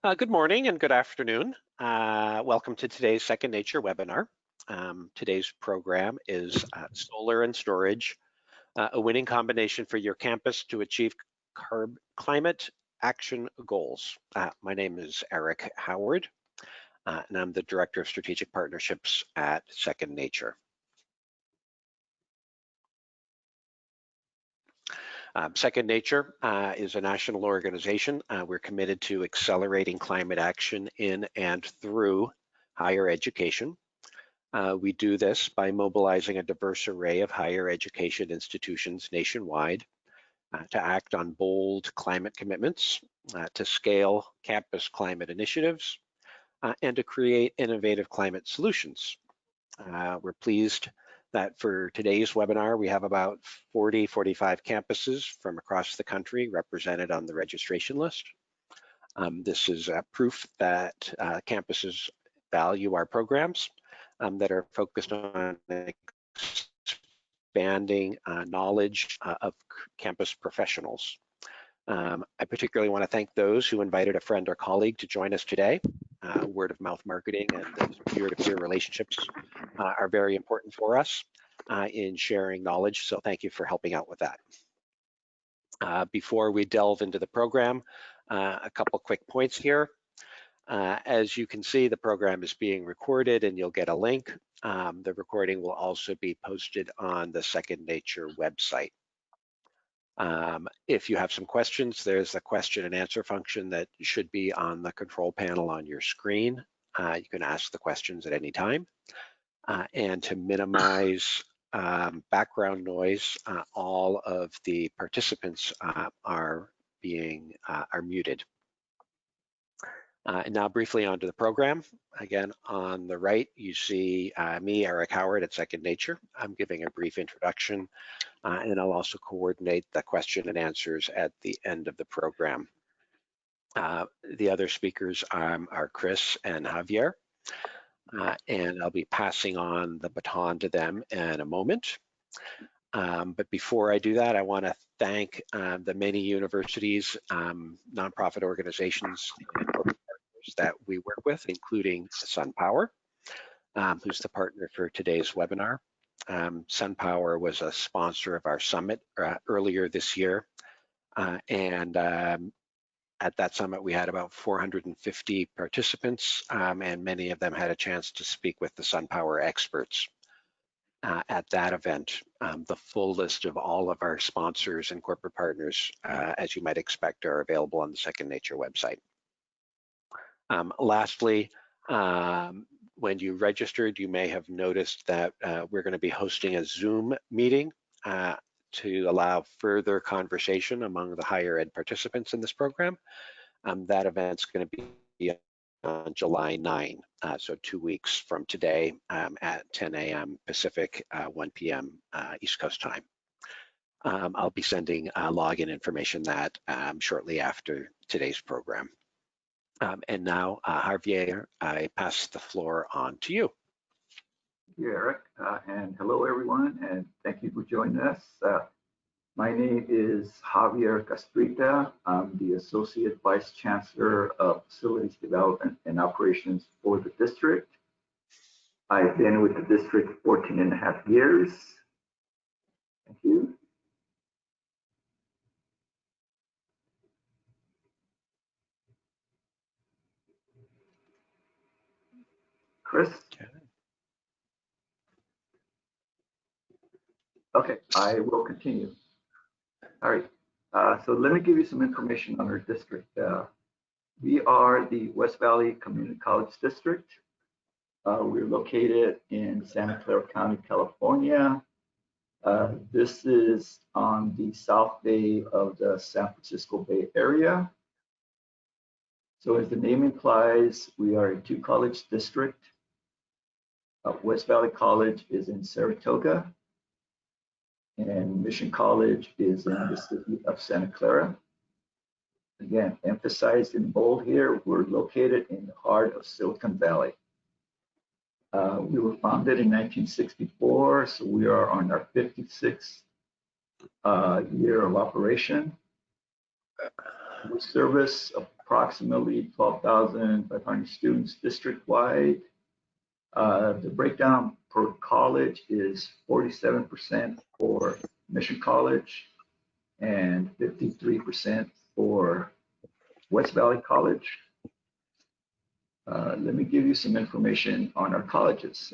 Good morning and good afternoon. Welcome to today's Second Nature webinar. Today's program is Solar and Storage, a winning combination for your campus to achieve climate action goals. My name is Eric Howard, and I'm the Director of Strategic Partnerships at Second Nature. Second Nature is a national organization. We're committed to accelerating climate action in and through higher education. We do this by mobilizing a diverse array of higher education institutions nationwide to act on bold climate commitments, to scale campus climate initiatives, and to create innovative climate solutions. We're pleased that for today's webinar, we have about 45 campuses from across the country represented on the registration list. This is proof that campuses value our programs that are focused on expanding knowledge of campus professionals. I particularly want to thank those who invited a friend or colleague to join us today. Word of mouth marketing and peer-to-peer relationships are very important for us in sharing knowledge, so thank you for helping out with that. Before we delve into the program, a couple quick points here. As you can see, the program is being recorded and you'll get a link. The recording will also be posted on the Second Nature website. If you have some questions, there's a question and answer function that should be on the control panel on your screen. You can ask the questions at any time. And to minimize background noise, all of the participants are muted. And now briefly onto the program. Again, on the right, you see me, Eric Howard at Second Nature. I'm giving a brief introduction, and I'll also coordinate the question and answers at the end of the program. The other speakers are Chris and Javier, and I'll be passing on the baton to them in a moment. But before I do that, I want to thank the many universities, nonprofit organizations, and corporate partners that we work with, including SunPower, who's the partner for today's webinar. SunPower was a sponsor of our summit earlier this year, and at that summit we had about 450 participants, and many of them had a chance to speak with the SunPower experts. At that event, the full list of all of our sponsors and corporate partners, as you might expect, are available on the Second Nature website. Lastly, when you registered, you may have noticed that we're going to be hosting a Zoom meeting to allow further conversation among the higher ed participants in this program. That event's going to be on July 9, so 2 weeks from today at 10 a.m. Pacific, 1 p.m. East Coast time. I'll be sending login information that shortly after today's program. And now, Javier, I pass the floor on to you. Thank you, Eric, and hello everyone, and thank you for joining us. My name is Javier Castruita. I'm the Associate Vice Chancellor of Facilities Development and Operations for the district. I've been with the district 14.5 years. Thank you. Chris? Okay, I will continue. All right, so let me give you some information on our district. We are the West Valley Community College District. We're located in Santa Clara County, California. This is on the south bay of the San Francisco Bay Area. So as the name implies, we are a two-college district. West Valley College is in Saratoga, and Mission College is in the city of Santa Clara. Again, emphasized in bold here, we're located in the heart of Silicon Valley. We were founded in 1964, so we are on our 56th year of operation. We service approximately 12,500 students district-wide. The breakdown per college is 47% for Mission College and 53% for West Valley College. Let me give you some information on our colleges.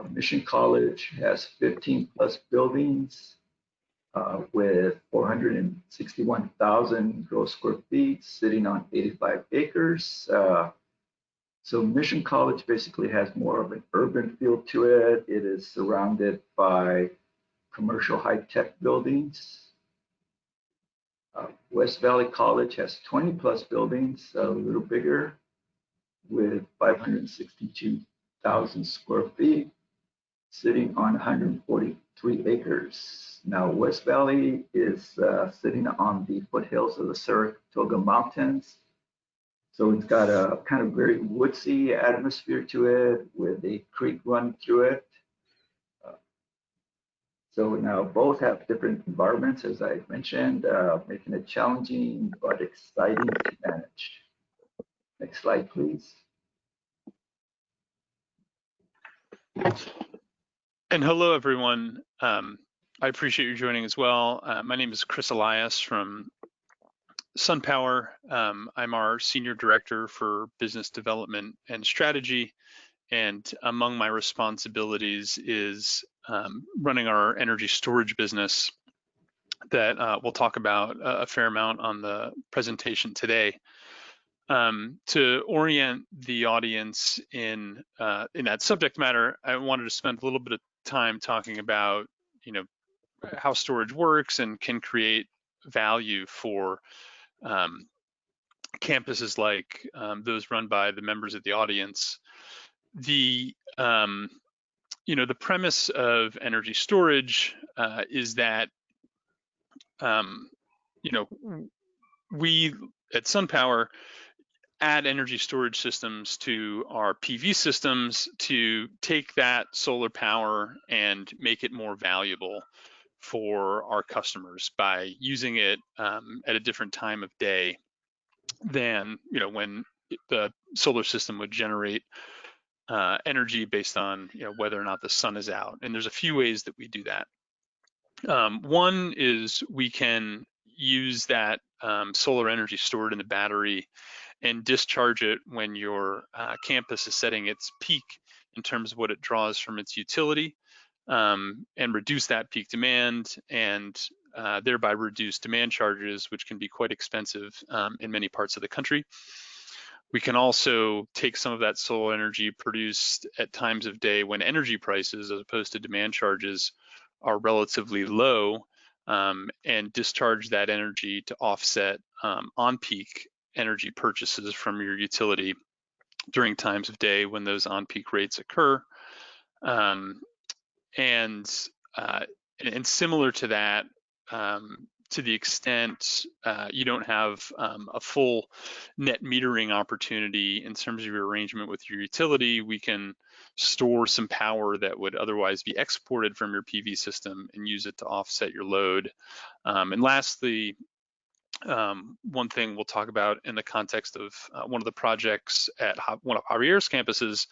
Mission College has 15 plus buildings with 461,000 gross square feet sitting on 85 acres. So Mission College basically has more of an urban feel to it. It is surrounded by commercial high-tech buildings. West Valley College has 20 plus buildings, a little bigger, with 562,000 square feet, sitting on 143 acres. Now, West Valley is sitting on the foothills of the Saratoga Mountains. So it's got a kind of very woodsy atmosphere to it with a creek running through it. So now both have different environments, as I mentioned, making it challenging but exciting to manage. Next slide, please. And hello, everyone. I appreciate you joining as well. My name is Chris Elias from SunPower. I'm our Senior Director for Business Development and Strategy. And among my responsibilities is running our energy storage business that we'll talk about a fair amount on the presentation today. To orient the audience in that subject matter, I wanted to spend a little bit of time talking about, how storage works and can create value for campuses like those run by the members of the audience. The the premise of energy storage is that we at SunPower add energy storage systems to our PV systems to take that solar power and make it more valuable for our customers by using it at a different time of day than when the solar system would generate energy based on whether or not the sun is out. And there's a few ways that we do that. One is we can use that solar energy stored in the battery and discharge it when your campus is setting its peak in terms of what it draws from its utility, and reduce that peak demand and thereby reduce demand charges, which can be quite expensive in many parts of the country. We can also take some of that solar energy produced at times of day when energy prices, as opposed to demand charges, are relatively low, and discharge that energy to offset on-peak energy purchases from your utility during times of day when those on-peak rates occur. And similar to that, to the extent you don't have a full net metering opportunity in terms of your arrangement with your utility, we can store some power that would otherwise be exported from your PV system and use it to offset your load. And lastly, one thing we'll talk about in the context of one of the projects at one of Javier's campuses,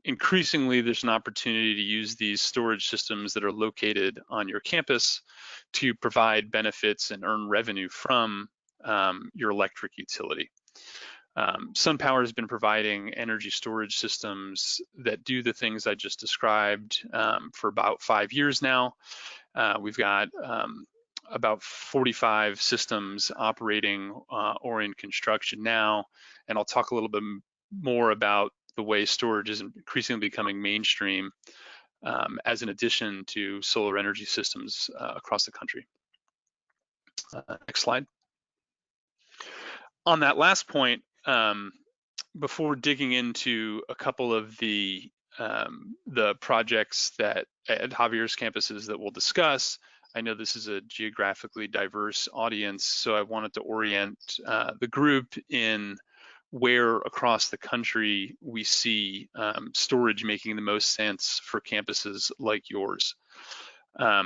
increasingly there's an opportunity to use these storage systems that are located on your campus to provide benefits and earn revenue from your electric utility. SunPower has been providing energy storage systems that do the things I just described for about 5 years now. We've got about 45 systems operating or in construction now, and I'll talk a little bit more about the way storage is increasingly becoming mainstream as an addition to solar energy systems across the country. Next slide. On that last point, before digging into a couple of the projects that at Javier's campuses that we'll discuss, I know this is a geographically diverse audience, so I wanted to orient the group in where across the country we see storage making the most sense for campuses like yours. I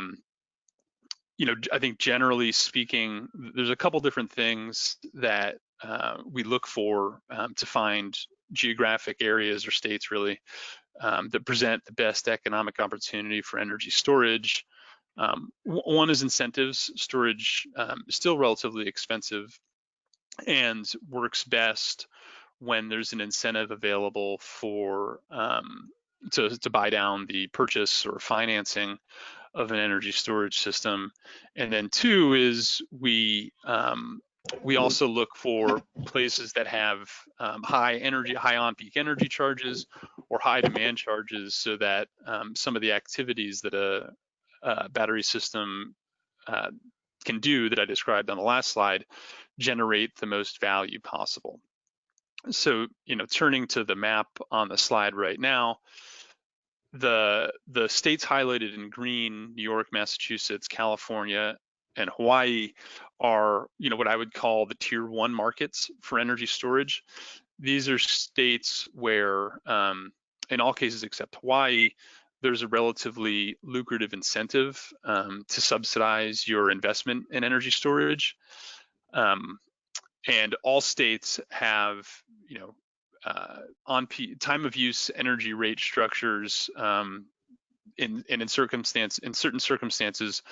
think generally speaking, there's a couple different things that we look for to find geographic areas or states really that present the best economic opportunity for energy storage. One is incentives. Storage is still relatively expensive and works best when there's an incentive available for to buy down the purchase or financing of an energy storage system. And then two is we also look for places that have high on-peak energy charges or high demand charges, so that some of the activities that a battery system can do that I described on the last slide generate the most value possible. So, turning to the map on the slide right now, the states highlighted in green, New York, Massachusetts, California, and Hawaii, are what I would call the tier 1 markets for energy storage. These are states where, in all cases except Hawaii, there's a relatively lucrative incentive to subsidize your investment in energy storage. And all states have, on time of use energy rate structures, in certain circumstances,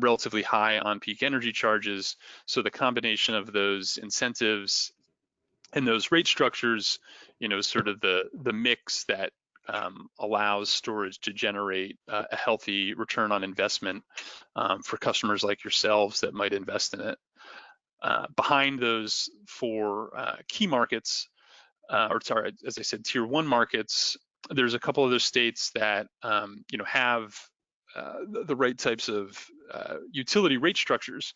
relatively high on-peak energy charges. So the combination of those incentives and those rate structures, sort of the mix that allows storage to generate a healthy return on investment for customers like yourselves that might invest in it. Behind those four key markets, as I said, tier 1 markets, there's a couple other states that have the right types of utility rate structures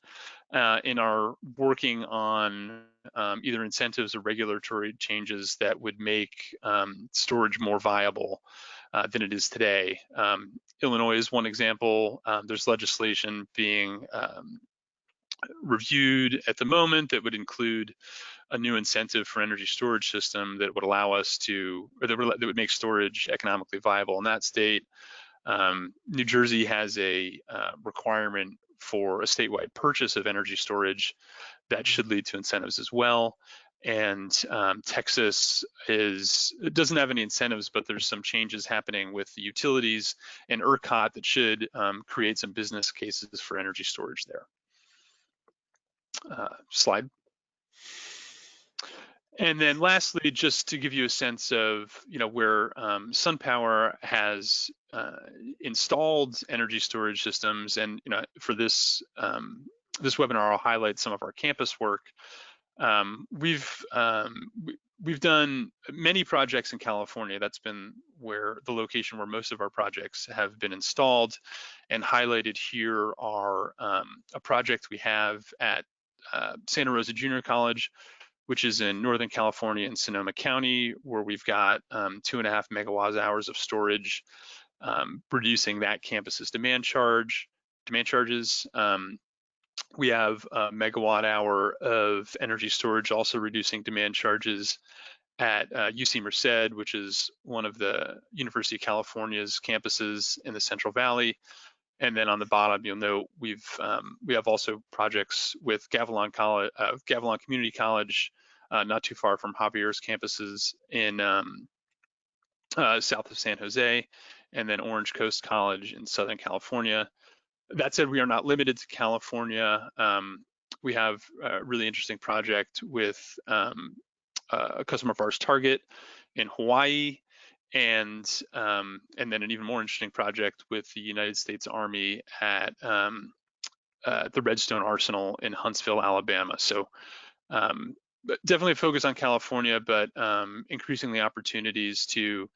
and are working on either incentives or regulatory changes that would make storage more viable than it is today. Illinois is one example. There's legislation being reviewed at the moment that would include a new incentive for energy storage system that would allow us to, or that would make storage economically viable in that state. New Jersey has a requirement for a statewide purchase of energy storage that should lead to incentives as well. And Texas doesn't have any incentives, but there's some changes happening with the utilities and ERCOT that should create some business cases for energy storage there. Slide. And then lastly, just to give you a sense of where SunPower has installed energy storage systems, and for this this webinar, I'll highlight some of our campus work. We've done many projects in California. That's been the location where most of our projects have been installed, and highlighted here are a project we have at Santa Rosa Junior College, which is in Northern California in Sonoma County, where we've got 2.5 megawatt hours of storage, reducing that campus's demand charges. We have a megawatt hour of energy storage, also reducing demand charges at UC Merced, which is one of the University of California's campuses in the Central Valley. And then on the bottom, you'll note we have also projects with Gavilan Community College, not too far from Javier's campuses in south of San Jose, and then Orange Coast College in Southern California. That said, we are not limited to California. We have a really interesting project with a customer of ours, Target, in Hawaii. And then an even more interesting project with the United States Army at the Redstone Arsenal in Huntsville, Alabama. So definitely focus on California, but increasingly opportunities to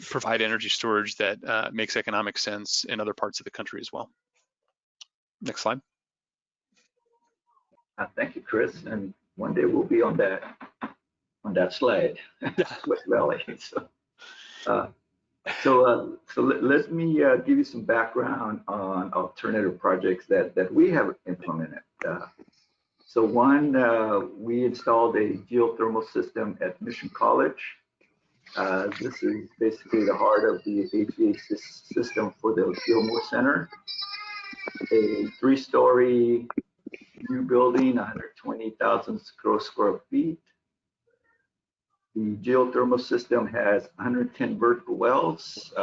provide energy storage that makes economic sense in other parts of the country as well. Next slide. Thank you, Chris. And one day we'll be on that slide, West Valley. So let me give you some background on alternative projects that we have implemented. So one, we installed a geothermal system at Mission College. This is basically the heart of the HVAC system for the Gilmore Center. A 3-story new building, 120,000 gross square feet. The geothermal system has 110 vertical wells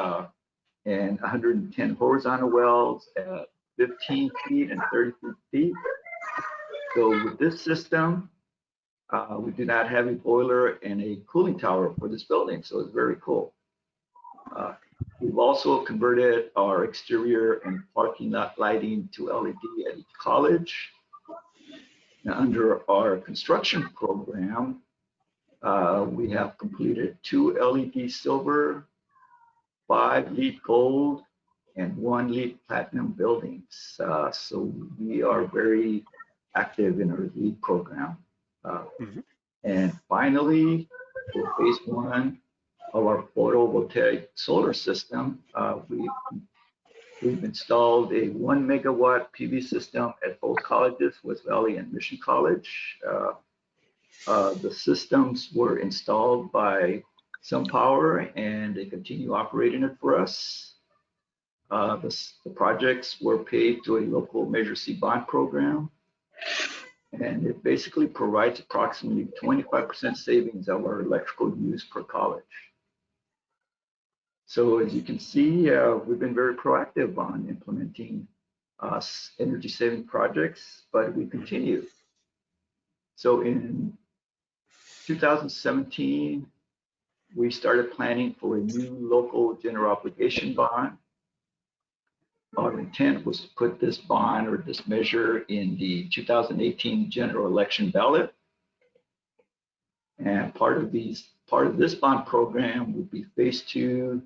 and 110 horizontal wells at 15 feet and 33 feet. So with this system, we do not have a boiler and a cooling tower for this building, so it's very cool. We've also converted our exterior and parking lot lighting to LED at each college. Now, under our construction program, we have completed 2 LED silver, 5 LEED gold, and 1 LEED platinum buildings. So we are very active in our LEED program. And finally, for phase 1 of our photovoltaic solar system, we've installed a 1 megawatt PV system at both colleges, West Valley and Mission College. The systems were installed by SunPower and they continue operating it for us. The projects were paid to a local Measure C bond program, and it basically provides approximately 25% savings of our electrical use per college. So as you can see, we've been very proactive on implementing energy saving projects, but we continue. So in 2017, we started planning for a new local general obligation bond. Our intent was to put this bond or this measure in the 2018 general election ballot. And part of this bond program would be phase 2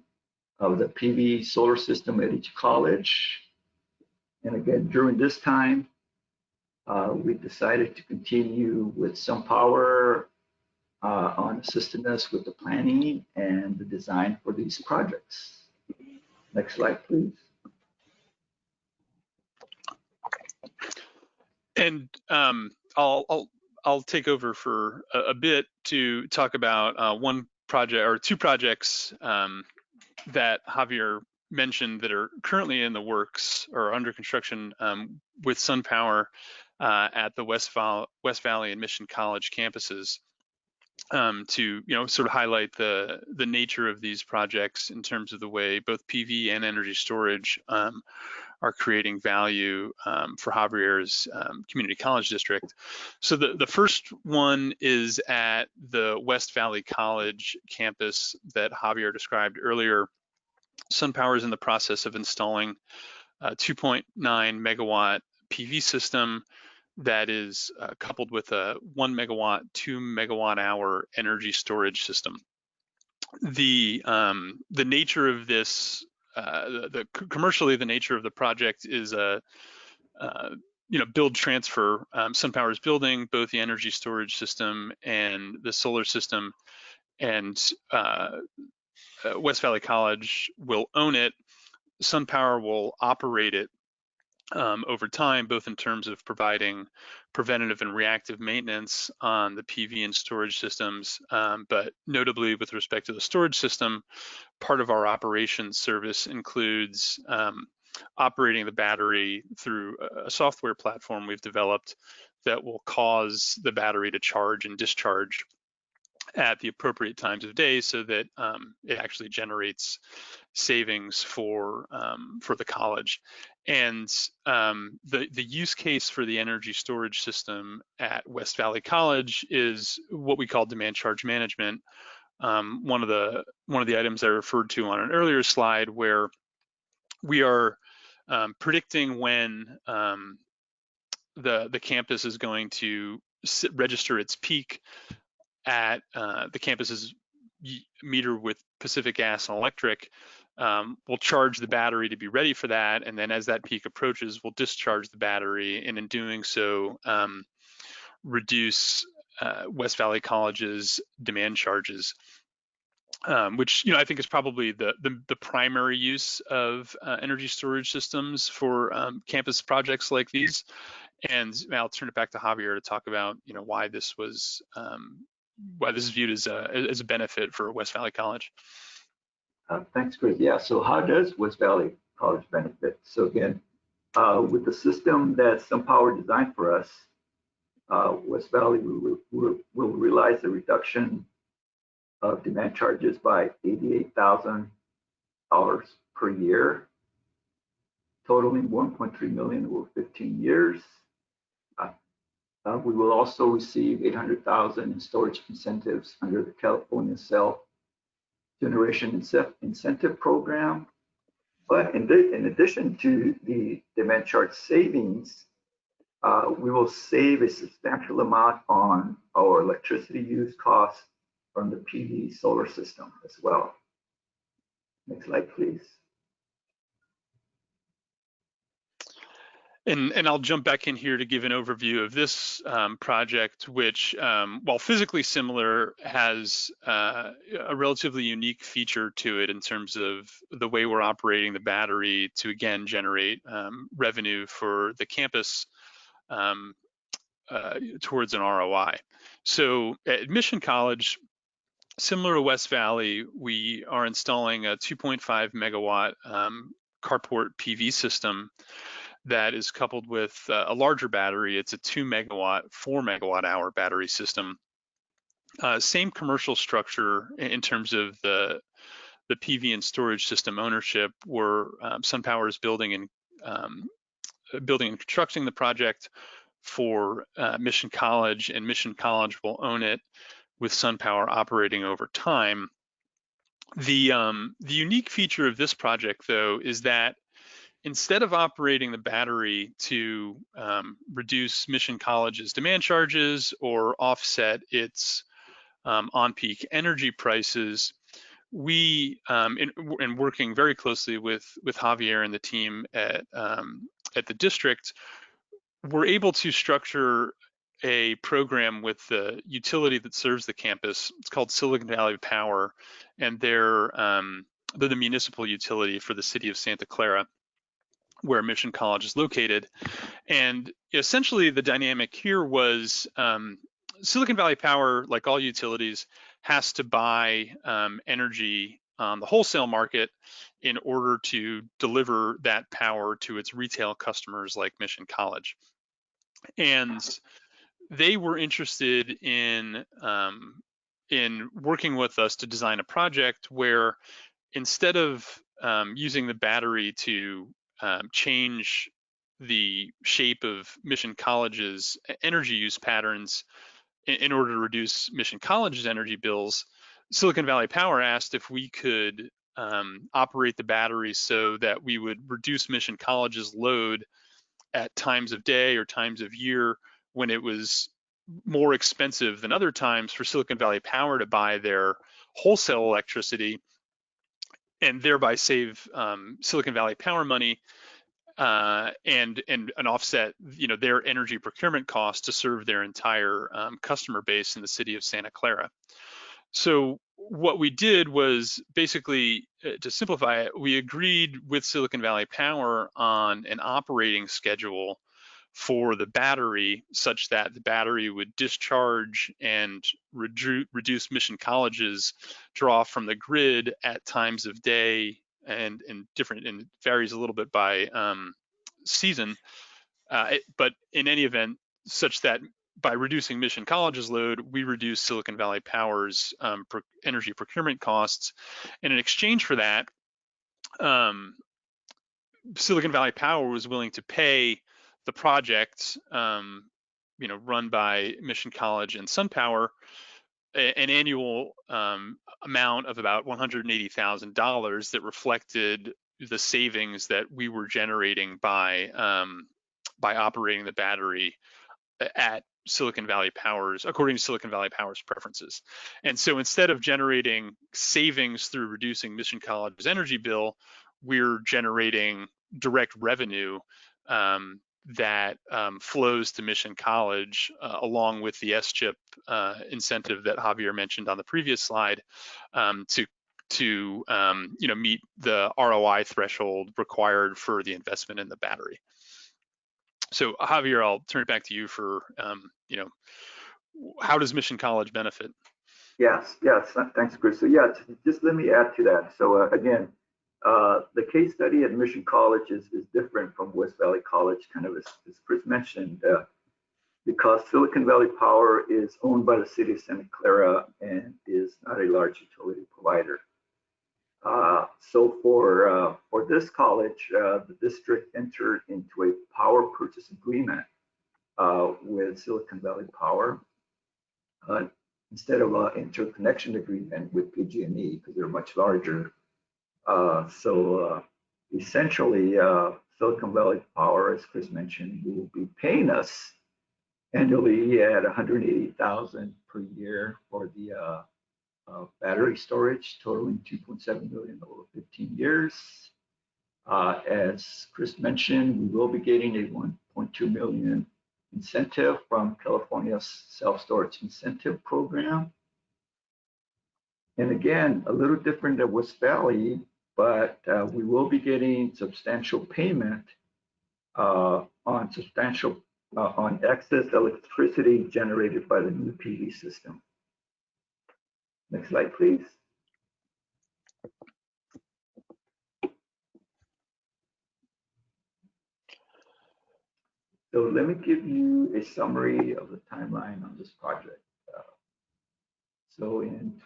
of the PV solar system at each college. And again, during this time, we decided to continue with SunPower on assisting us with the planning and the design for these projects. Next slide, please. And I'll take over for a bit to talk about one project or 2 projects that Javier mentioned that are currently in the works or under construction with SunPower at the West Valley and Mission College campuses. To sort of highlight the nature of these projects in terms of the way both PV and energy storage are creating value for Javier's community college district. So the first one is at the West Valley College campus that Javier described earlier. SunPower is in the process of installing a 2.9 megawatt PV system that is coupled with a 1 megawatt, 2 megawatt hour energy storage system. The nature of this, commercially, the nature of the project is a build transfer. SunPower is building both the energy storage system and the solar system, and West Valley College will own it. SunPower will operate it over time, both in terms of providing preventative and reactive maintenance on the PV and storage systems, but notably with respect to the storage system, part of our operations service includes operating the battery through a software platform we've developed that will cause the battery to charge and discharge at the appropriate times of day so that it actually generates savings for the college. And the use case for the energy storage system at West Valley College is what we call demand charge management. One of the items I referred to on an earlier slide, where we are predicting when the campus is going to register its peak at the campus's meter with Pacific Gas and Electric. We'll charge the battery to be ready for that, and then as that peak approaches, we'll discharge the battery, and in doing so, reduce West Valley College's demand charges, which I think is probably the primary use of energy storage systems for campus projects like these. And I'll turn it back to Javier to talk about why this was why this is viewed as a benefit for West Valley College. Thanks, Chris. Yeah, so how does West Valley College benefit? So again, With the system that SunPower designed for us, West Valley will realize a reduction of demand charges by $88,000 per year, totaling $1.3 million over 15 years. We will also receive $800,000 in storage incentives under the California Cell Generation Incentive Program. But in addition to the demand charge savings, we will save a substantial amount on our electricity use costs from the PV solar system as well. Next slide, please. And I'll jump back in here to give an overview of this project, which, while physically similar, has a relatively unique feature to it in terms of the way we're operating the battery to, again, generate revenue for the campus towards an ROI. So at Mission College, similar to West Valley, we are installing a 2.5 megawatt carport PV system that is coupled with a larger battery. It's a 2 megawatt, 4 megawatt hour battery system. Same commercial structure in terms of the PV and storage system ownership, where SunPower is building and constructing the project for Mission College, and Mission College will own it with SunPower operating over time. The unique feature of this project, though, is that instead of operating the battery to reduce Mission College's demand charges or offset its on-peak energy prices, we, in working very closely with Javier and the team at the district, we're able to structure a program with the utility that serves the campus. It's called Silicon Valley Power, and they're the municipal utility for the city of Santa Clara, where Mission College is located. And essentially the dynamic here was Silicon Valley Power, like all utilities, has to buy energy on the wholesale market in order to deliver that power to its retail customers like Mission College. And they were interested in working with us to design a project where, instead of using the battery to change the shape of Mission College's energy use patterns in order to reduce Mission College's energy bills, Silicon Valley Power asked if we could operate the battery so that we would reduce Mission College's load at times of day or times of year when it was more expensive than other times for Silicon Valley Power to buy their wholesale electricity, and thereby save Silicon Valley Power money and offset, their energy procurement costs to serve their entire customer base in the city of Santa Clara. So what we did was, basically, to simplify it, we agreed with Silicon Valley Power on an operating schedule for the battery, such that the battery would discharge and reduce Mission College's draw from the grid at times of day and varies a little bit by season, but in any event, such that by reducing Mission College's load, we reduce Silicon Valley Power's energy procurement costs. And in exchange for that, Silicon Valley Power was willing to pay the project, run by Mission College and SunPower, an annual amount of about $180,000 that reflected the savings that we were generating by operating the battery at Silicon Valley Power's, according to Silicon Valley Power's preferences. And so instead of generating savings through reducing Mission College's energy bill, we're generating direct revenue that flows to Mission College, along with the SCHIP incentive that Javier mentioned on the previous slide, to meet the ROI threshold required for the investment in the battery. So Javier, I'll turn it back to you for how does Mission College benefit? Yes, thanks, Chris. So yeah, just let me add to that. So again, The case study at Mission College is different from West Valley College, kind of as Chris mentioned, because Silicon Valley Power is owned by the city of Santa Clara and is not a large utility provider. So for this college, the district entered into a power purchase agreement with Silicon Valley Power instead of an interconnection agreement with PG&E because they're much larger. Essentially, Silicon Valley Power, as Chris mentioned, will be paying us annually at $180,000 per year for the battery storage, totaling $2.7 million over 15 years. As Chris mentioned, we will be getting a $1.2 million incentive from California's self-storage incentive program. And again, a little different than West Valley, but we will be getting substantial payment on excess electricity generated by the new PV system. Next slide, please. So let me give you a summary of the timeline on this project. So in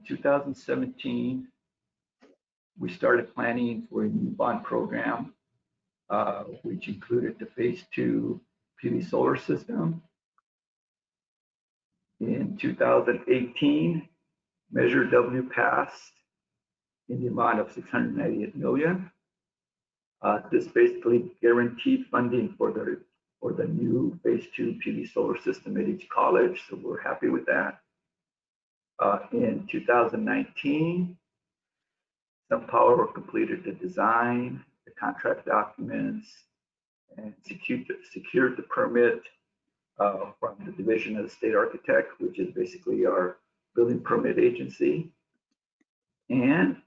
2017, we started planning for a new bond program, which included the phase 2 PV solar system. In 2018, Measure W passed in the amount of $698 million. This basically guaranteed funding for the new phase 2 PV solar system at each college, so we're happy with that. In 2019, SunPower completed the design, the contract documents, and secured the permit from the Division of the State Architect, which is basically our building permit agency. And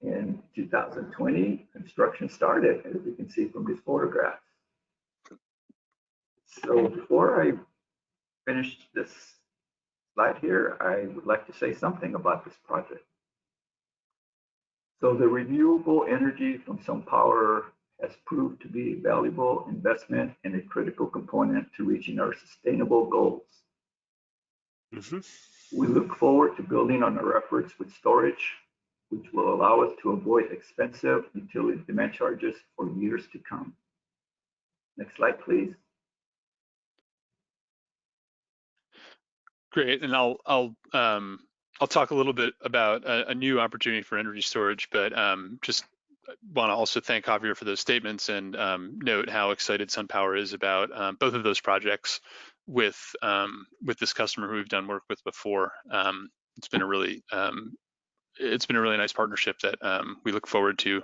in 2020, construction started, as you can see from these photographs. So before I finish this slide here, I would like to say something about this project. So the renewable energy from SunPower has proved to be a valuable investment and a critical component to reaching our sustainable goals. We look forward to building on our efforts with storage, which will allow us to avoid expensive utility demand charges for years to come. Next slide, please. Great, and I'll talk a little bit about a new opportunity for energy storage, but just want to also thank Javier for those statements and note how excited SunPower is about both of those projects with this customer who we've done work with before. It's been a really nice partnership that we look forward to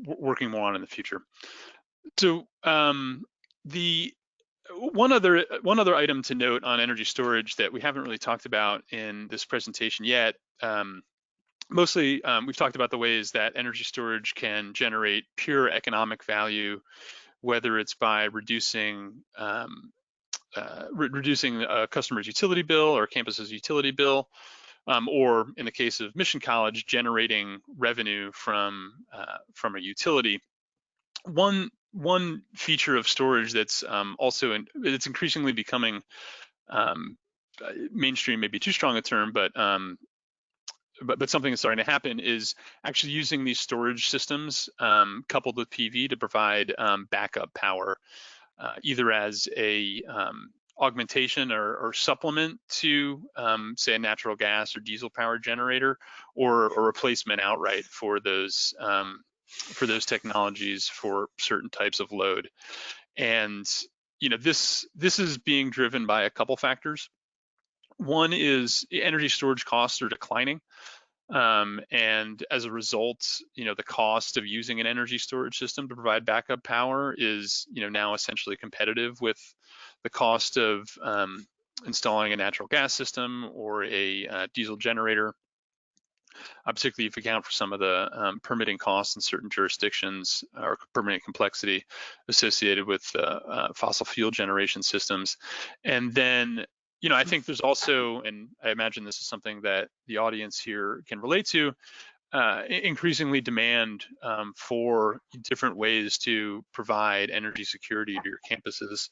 working more on in the future. So the one other item to note on energy storage that we haven't really talked about in this presentation yet. Mostly, we've talked about the ways that energy storage can generate pure economic value, whether it's by reducing a customer's utility bill or campus's utility bill, or in the case of Mission College, generating revenue from a utility. One feature of storage that's it's increasingly becoming mainstream, maybe too strong a term, but something that's starting to happen is actually using these storage systems coupled with PV to provide backup power, either as a augmentation or supplement to, say, a natural gas or diesel powered generator, or a replacement outright for those technologies for certain types of load. And this is being driven by a couple factors. One is energy storage costs are declining. And as a result, the cost of using an energy storage system to provide backup power is, now essentially competitive with the cost of installing a natural gas system or a diesel generator. Particularly if you account for some of the permitting costs in certain jurisdictions or permitting complexity associated with fossil fuel generation systems. And then, I think there's also, and I imagine this is something that the audience here can relate to, increasingly demand for different ways to provide energy security to your campuses.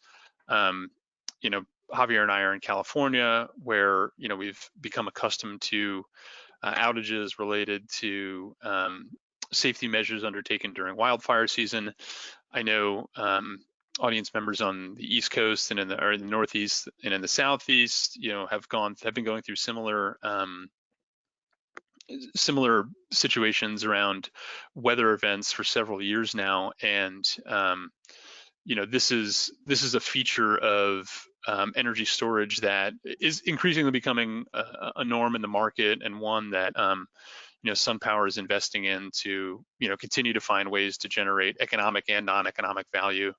Javier and I are in California, where we've become accustomed to outages related to safety measures undertaken during wildfire season. I know audience members on the East Coast and in the Northeast and in the Southeast, have been going through similar situations around weather events for several years now, and this is a feature of energy storage that is increasingly becoming a norm in the market, and one that SunPower is investing in to continue to find ways to generate economic and non-economic value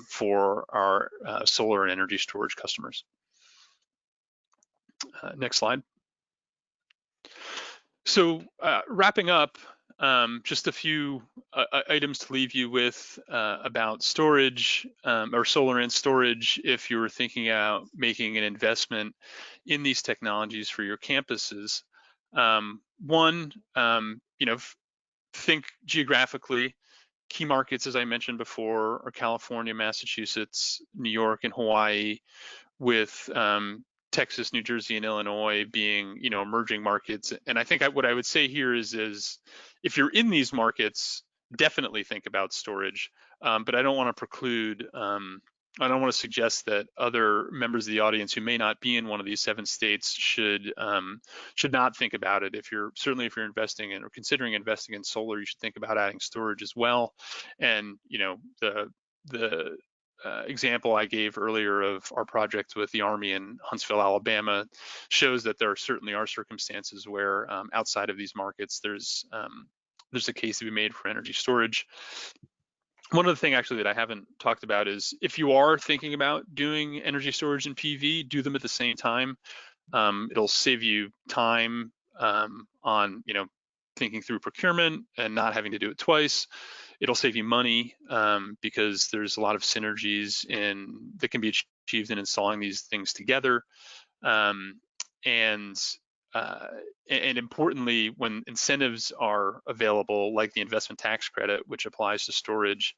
for our solar and energy storage customers. Next slide. So wrapping up, just a few items to leave you with about storage or solar and storage if you were thinking about making an investment in these technologies for your campuses. One, think geographically. Key markets, as I mentioned before, are California, Massachusetts, New York, and Hawaii, with Texas, New Jersey, and Illinois being, emerging markets. And I think what I would say here is if you're in these markets, definitely think about storage. But I don't want to preclude, I don't want to suggest that other members of the audience who may not be in one of these 7 states should not think about it. Certainly if you're investing in or considering investing in solar, you should think about adding storage as well. And the example I gave earlier of our project with the Army in Huntsville, Alabama, shows that there certainly are circumstances where outside of these markets, there's a case to be made for energy storage. One other thing actually that I haven't talked about is if you are thinking about doing energy storage and PV, do them at the same time. It'll save you time on thinking through procurement and not having to do it twice. It'll save you money because there's a lot of synergies that can be achieved in installing these things together. And importantly, when incentives are available, like the investment tax credit, which applies to storage,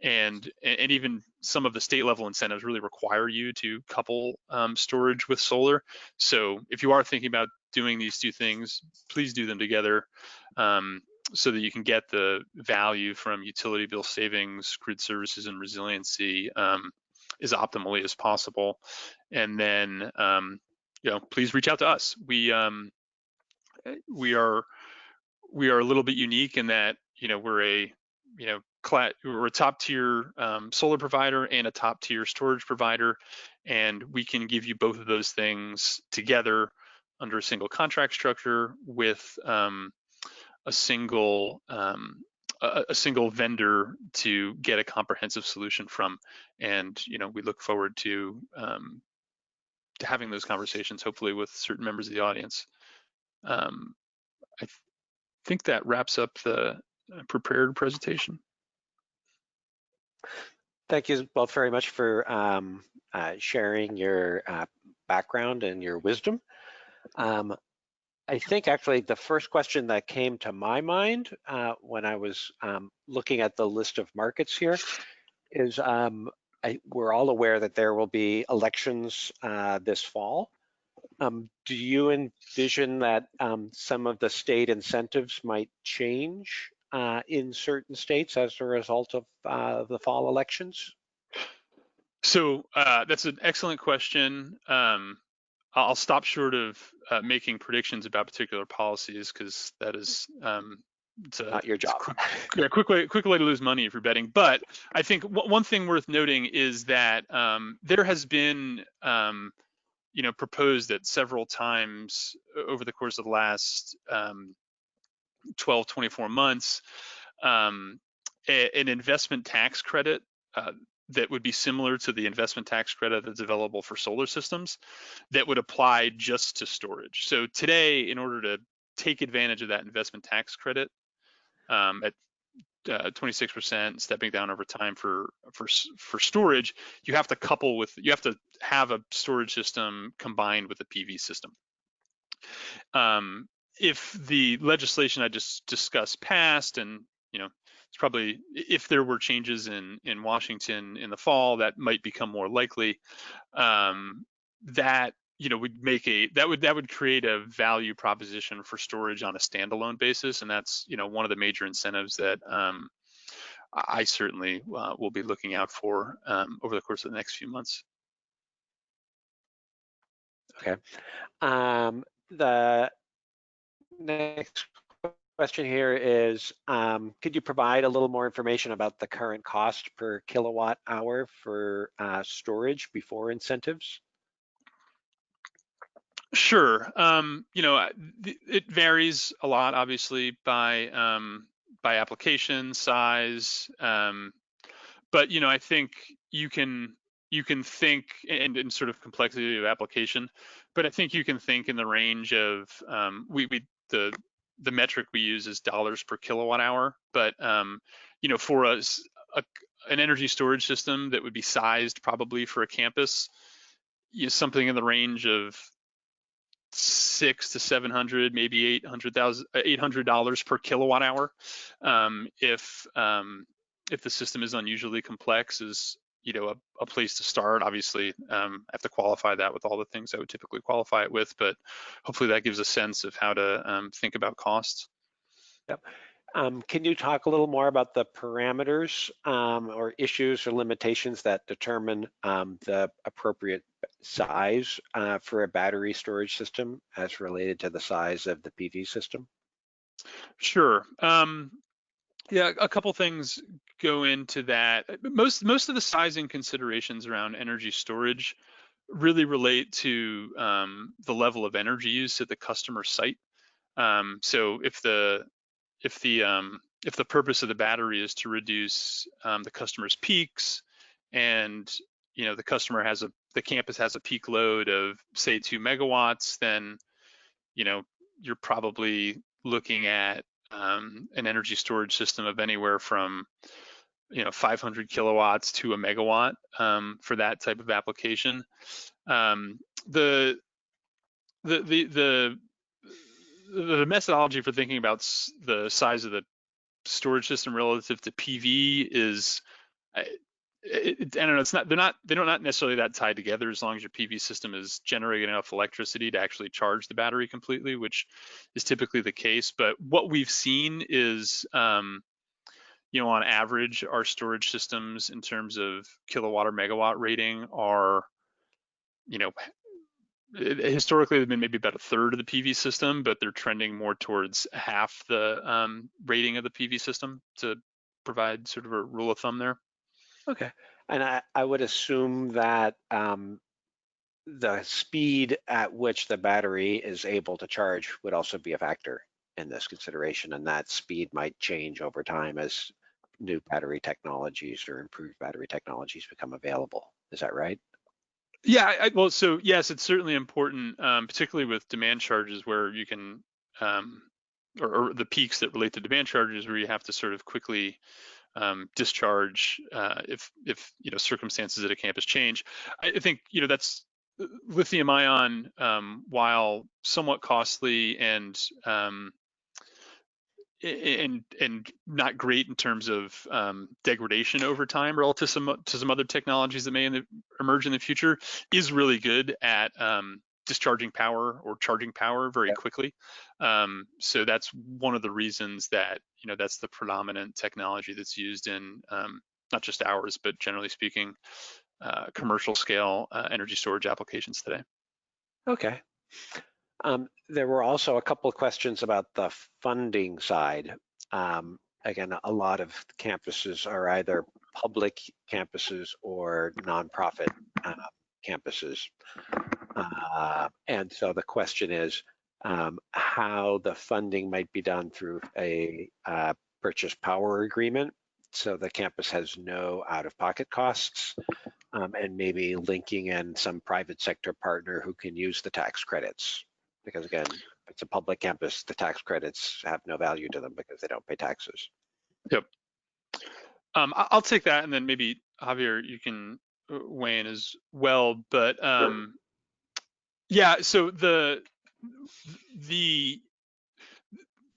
and even some of the state level incentives really require you to couple storage with solar. So if you are thinking about doing these 2 things, please do them together so that you can get the value from utility bill savings, grid services, and resiliency as optimally as possible. And then please reach out to us. We are a little bit unique in that we're a top tier solar provider and a top tier storage provider, and we can give you both of those things together under a single contract structure with a single vendor to get a comprehensive solution from. And we look forward to having those conversations, hopefully with certain members of the audience. I think that wraps up the prepared presentation. Thank you both very much for sharing your background and your wisdom. I think actually the first question that came to my mind when I was looking at the list of markets here is we're all aware that there will be elections this fall. Do you envision that some of the state incentives might change in certain states as a result of the fall elections? So that's an excellent question. I'll stop short of making predictions about particular policies because that is not your job. Quick way to lose money if you're betting. But I think one thing worth noting is that there has been proposed at several times over the course of the last 12, 24 months, an investment tax credit that would be similar to the investment tax credit that's available for solar systems that would apply just to storage. So today, in order to take advantage of that investment tax credit at 26%, stepping down over time for storage, you have to have a storage system combined with a PV system. If the legislation I just discussed passed, and it's probably, if there were changes in Washington in the fall, that might become more likely. That would make that would create a value proposition for storage on a standalone basis, and that's one of the major incentives that I certainly will be looking out for over the course of the next few months. Okay. The next question here is, could you provide a little more information about the current cost per kilowatt hour for storage before incentives? Sure. It varies a lot, obviously, by application size. But I think you can think, and sort of complexity of application, but I think you can think in the range of the metric we use is dollars per kilowatt hour. But for us, an energy storage system that would be sized probably for a campus, something in the range of $600 to $700, maybe $800 per kilowatt hour. If the system is unusually complex, is a place to start. Obviously, I have to qualify that with all the things I would typically qualify it with, but hopefully that gives a sense of how to think about costs. Yep. Can you talk a little more about the parameters or issues or limitations that determine the appropriate size for a battery storage system as related to the size of the PV system? Sure. Yeah, a couple things go into that. Most of the sizing considerations around energy storage really relate to the level of energy use at the customer site. So if the purpose of the battery is to reduce the customer's peaks, and the campus has a peak load of say 2 megawatts, then you're probably looking at an energy storage system of anywhere from 500 kilowatts to a megawatt for that type of application. The methodology for thinking about the size of the storage system relative to PV is, I don't know, they're not necessarily that tied together, as long as your PV system is generating enough electricity to actually charge the battery completely, which is typically the case. But what we've seen is, on average, our storage systems in terms of kilowatt or megawatt rating are, historically they've been maybe about a third of the PV system, but they're trending more towards half the rating of the PV system, to provide sort of a rule of thumb there. Okay, and I would assume that the speed at which the battery is able to charge would also be a factor in this consideration, and that speed might change over time as new battery technologies or improved battery technologies become available. Is that right? Yeah, well, so yes, it's certainly important, particularly with demand charges, where you can, or the peaks that relate to demand charges, where you have to sort of quickly discharge if circumstances at a campus change. I think that's lithium ion, while somewhat costly and not great in terms of degradation over time relative to some other technologies that may emerge in the future, is really good at discharging power or charging power very quickly. So that's one of the reasons that that's the predominant technology that's used in not just ours, but generally speaking, commercial scale energy storage applications today. Okay. There were also a couple of questions about the funding side. Again, a lot of campuses are either public campuses or nonprofit campuses. And so the question is how the funding might be done through a purchase power agreement, so the campus has no out-of-pocket costs, and maybe linking in some private sector partner who can use the tax credits. Because again, if it's a public campus, the tax credits have no value to them because they don't pay taxes. Yep. I'll take that, and then maybe Javier, you can weigh in as well. But yeah, so the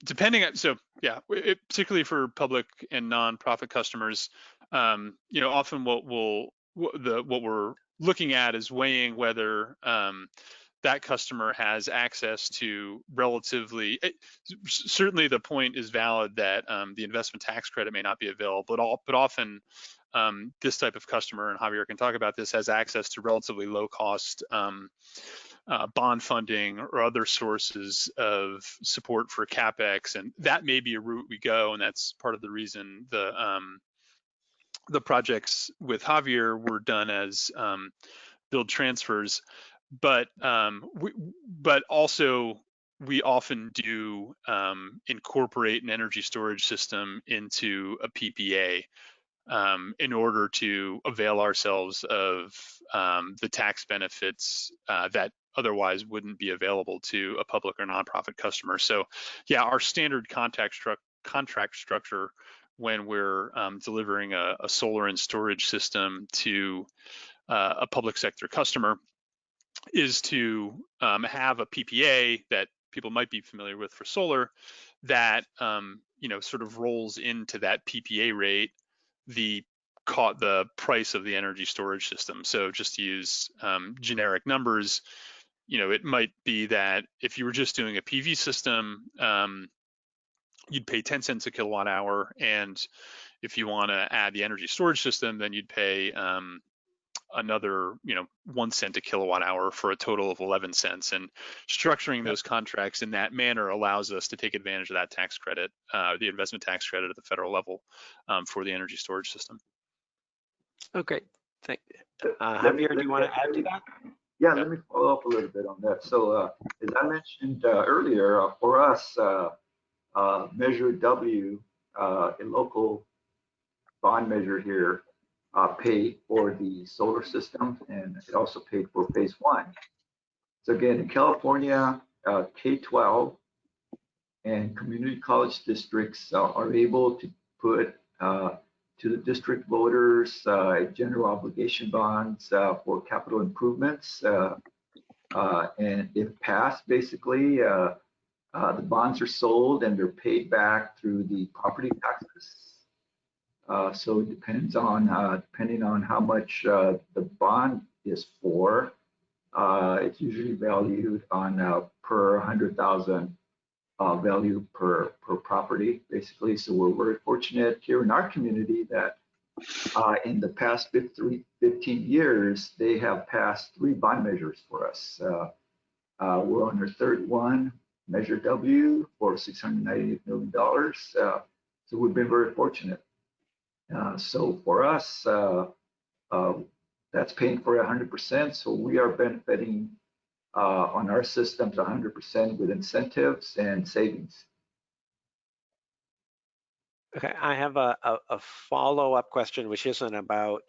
depending on, so yeah, particularly for public and nonprofit customers, often what we're looking at is weighing whether that customer has access to relatively, certainly the point is valid that the investment tax credit may not be available, but often this type of customer, and Javier can talk about this, has access to relatively low cost bond funding or other sources of support for CapEx, and that may be a route we go, and that's part of the reason the projects with Javier were done as build transfers, but also we often do incorporate an energy storage system into a PPA in order to avail ourselves of the tax benefits that otherwise wouldn't be available to a public or nonprofit customer. So yeah, our standard contract structure when we're delivering a solar and storage system to a public sector customer is to have a PPA that people might be familiar with for solar that sort of rolls into that PPA rate the price of the energy storage system. So just to use generic numbers, it might be that if you were just doing a PV system, you'd pay 10 cents a kilowatt hour, and if you want to add the energy storage system, then you'd pay another 1 cent a kilowatt hour for a total of 11 cents. And structuring those contracts in that manner allows us to take advantage of that tax credit, the investment tax credit at the federal level for the energy storage system. Okay, thank you. Javier, do you want to add to that? Yeah, let me follow up a little bit on that. So as I mentioned earlier, for us, Measure W, a local bond measure here, paid for the solar system, and it also paid for phase 1. So again, in California, K-12 and community college districts are able to put to the district voters general obligation bonds for capital improvements. And if passed, basically, the bonds are sold and they're paid back through the property taxes. So it depends on depending on how much the bond is for. It's usually valued on per 100,000 value per property, basically. So we're very fortunate here in our community that in the past 15 years, they have passed 3 bond measures for us. We're on our 3rd one, Measure W, for $698 million. So we've been very fortunate. So for us, that's paying for 100%. So we are benefiting on our systems 100% with incentives and savings. Okay, I have a follow-up question, which isn't about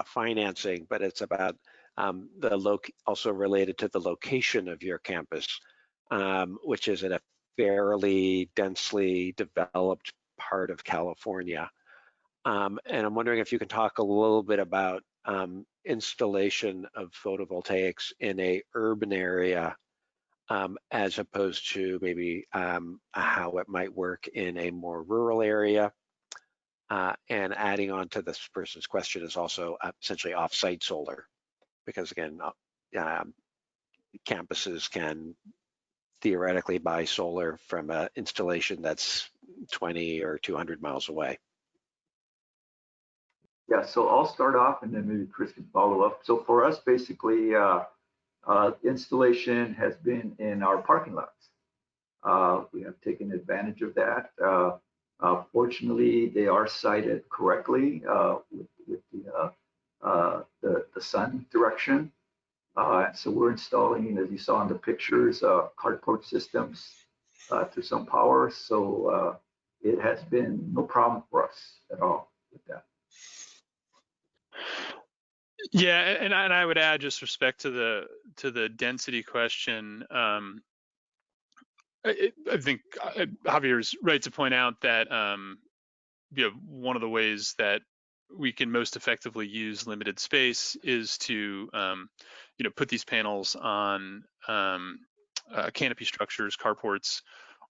financing, but it's about also related to the location of your campus, which is in a fairly densely developed part of California. And I'm wondering if you can talk a little bit about installation of photovoltaics in a urban area as opposed to maybe how it might work in a more rural area. And adding on to this person's question is also essentially off-site solar, because again, campuses can theoretically buy solar from an installation that's 20 or 200 miles away. Yeah, so I'll start off and then maybe Chris can follow up. So for us, basically, installation has been in our parking lots. We have taken advantage of that. Fortunately, they are sited correctly with the sun direction. So we're installing, as you saw in the pictures, carport systems through SunPower. So it has been no problem for us at all with that. Yeah, and I would add, just respect to the density question. I think Javier's right to point out that one of the ways that we can most effectively use limited space is to put these panels on canopy structures, carports,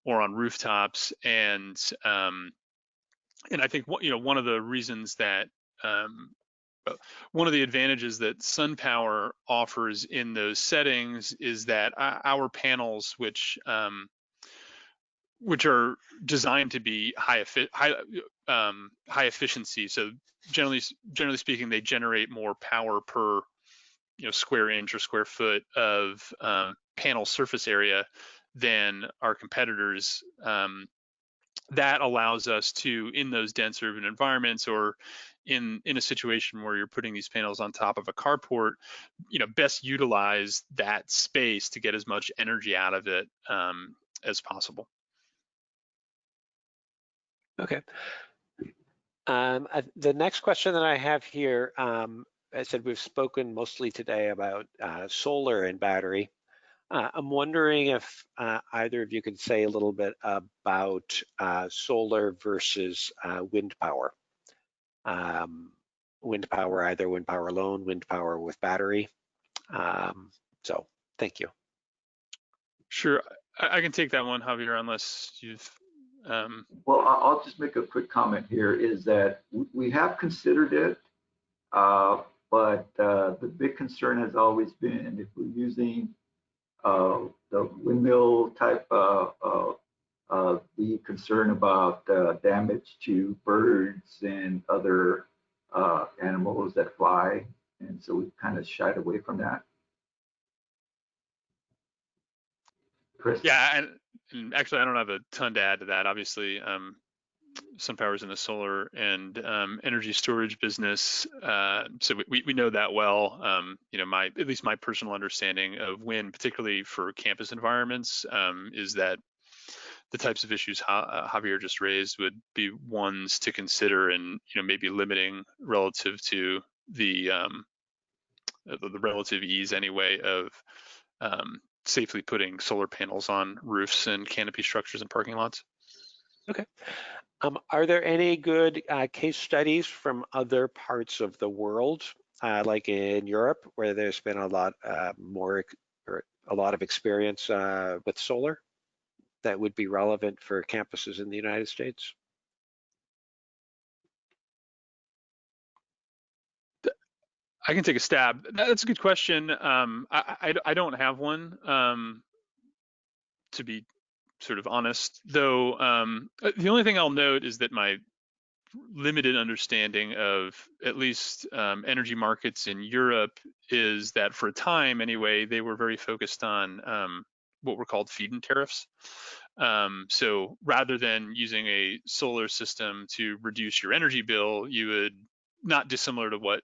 or on rooftops, and I think one of the reasons that one of the advantages that SunPower offers in those settings is that our panels, which are designed to be high efficiency, so generally speaking, they generate more power per square inch or square foot of panel surface area than our competitors. That allows us to, in those dense urban environments, or in a situation where you're putting these panels on top of a carport, best utilize that space to get as much energy out of it as possible. Okay. The next question that I have here, I said we've spoken mostly today about solar and battery. I'm wondering if either of you can say a little bit about solar versus wind power. Wind power, either wind power alone, wind power with battery. So thank you. Sure, I can take that one, Javier, unless you've... Well, I'll just make a quick comment here, is that we have considered it, but the big concern has always been if we're using the windmill type, the concern about damage to birds and other animals that fly, and so we kind of shied away from that. Chris? Yeah, and actually, I don't have a ton to add to that. Obviously, SunPower's in the solar and energy storage business, so we know that well. At least my personal understanding of wind, particularly for campus environments, is that the types of issues Javier just raised would be ones to consider, and maybe limiting relative to the relative ease anyway of safely putting solar panels on roofs and canopy structures and parking lots. Okay. Are there any good case studies from other parts of the world, like in Europe, where there's been a lot of experience with solar that would be relevant for campuses in the United States? I can take a stab. That's a good question. I don't have one, to be sort of honest, though. The only thing I'll note is that my limited understanding of at least energy markets in Europe is that for a time anyway, they were very focused on what were called feed-in tariffs. So rather than using a solar system to reduce your energy bill, you would, not dissimilar to what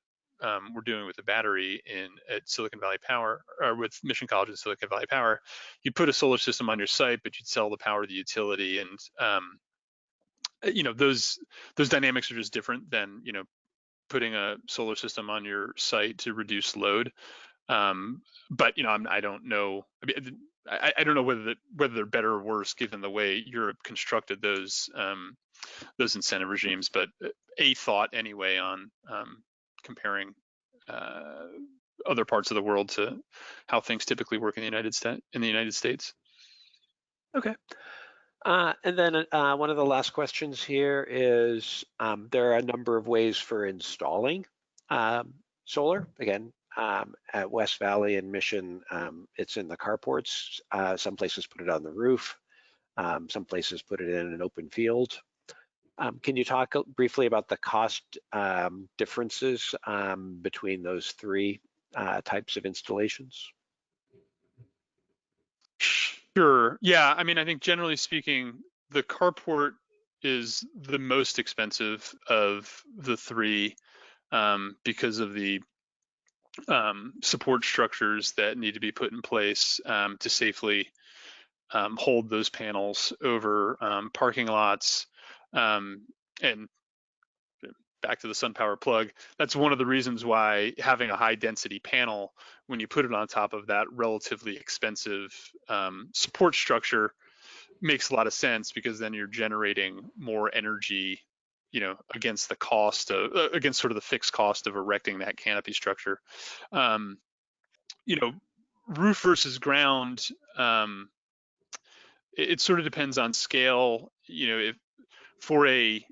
we're doing with the battery at Silicon Valley Power, or with Mission College and Silicon Valley Power, you'd put a solar system on your site, but you'd sell the power to the utility, and those dynamics are just different than putting a solar system on your site to reduce load. But I don't know. I don't know whether they're better or worse given the way Europe constructed those incentive regimes. But a thought anyway on comparing other parts of the world to how things typically work in the United States. Okay. And then one of the last questions here is, there are a number of ways for installing solar. Again, at West Valley and Mission, it's in the carports. Some places put it on the roof. Some places put it in an open field. Can you talk briefly about the cost differences between those three types of installations? Sure. Yeah. I mean, I think generally speaking, the carport is the most expensive of the three because of the support structures that need to be put in place to safely hold those panels over parking lots. And back to the SunPower plug, that's one of the reasons why having a high density panel, when you put it on top of that relatively expensive support structure, makes a lot of sense, because then you're generating more energy against the cost of, against sort of the fixed cost of erecting that canopy structure. Roof versus ground, it sort of depends on scale. If for a,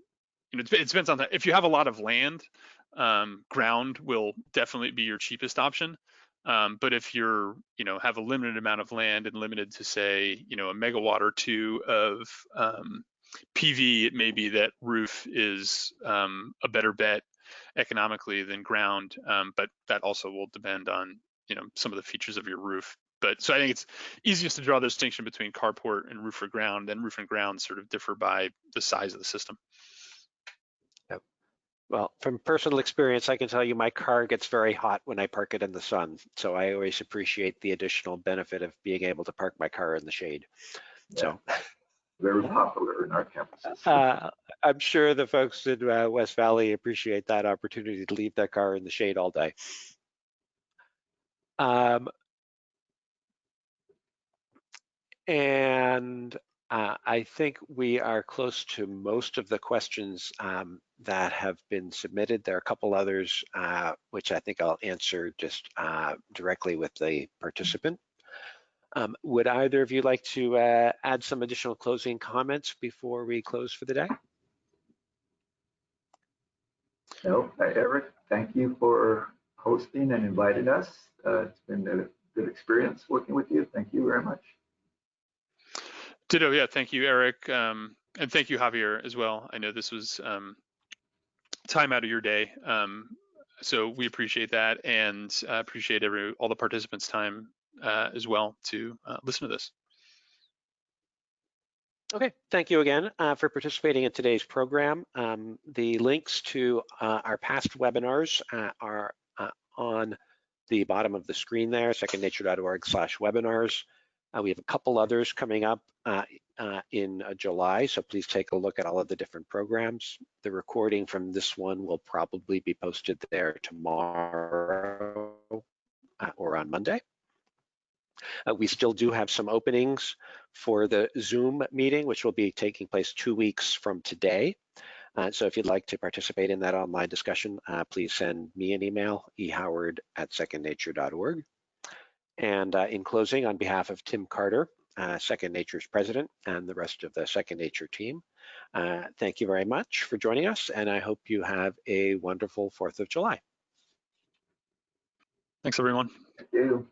it depends on that. If you have a lot of land, ground will definitely be your cheapest option. But if you're, have a limited amount of land and limited to, say, a megawatt or two of PV, it may be that roof is a better bet economically than ground. But that also will depend on, some of the features of your roof. But so I think it's easiest to draw the distinction between carport and roof for ground. Then roof and ground sort of differ by the size of the system. Yep. Well, from personal experience, I can tell you my car gets very hot when I park it in the sun. So I always appreciate the additional benefit of being able to park my car in the shade. Yeah. So very popular in our campuses. I'm sure the folks in West Valley appreciate that opportunity to leave their car in the shade all day. And I think we are close to most of the questions that have been submitted. There are a couple others which I think I'll answer just directly with the participant. Would either of you like to add some additional closing comments before we close for the day? No, Eric, thank you for hosting and inviting us. It's been a good experience working with you. Thank you very much. Ditto, yeah, thank you, Eric. And thank you, Javier, as well. I know this was time out of your day. So we appreciate that, and appreciate all the participants' time as well to listen to this. Okay, thank you again for participating in today's program. The links to our past webinars are on the bottom of the screen there, secondnature.org/webinars. We have a couple others coming up in July, so please take a look at all of the different programs. The recording from this one will probably be posted there tomorrow or on Monday. We still do have some openings for the Zoom meeting, which will be taking place 2 weeks from today. So if you'd like to participate in that online discussion, please send me an email, ehoward@secondnature.org. And in closing, on behalf of Tim Carter, Second Nature's president, and the rest of the Second Nature team, thank you very much for joining us, and I hope you have a wonderful 4th of July. Thanks, everyone. Thank you.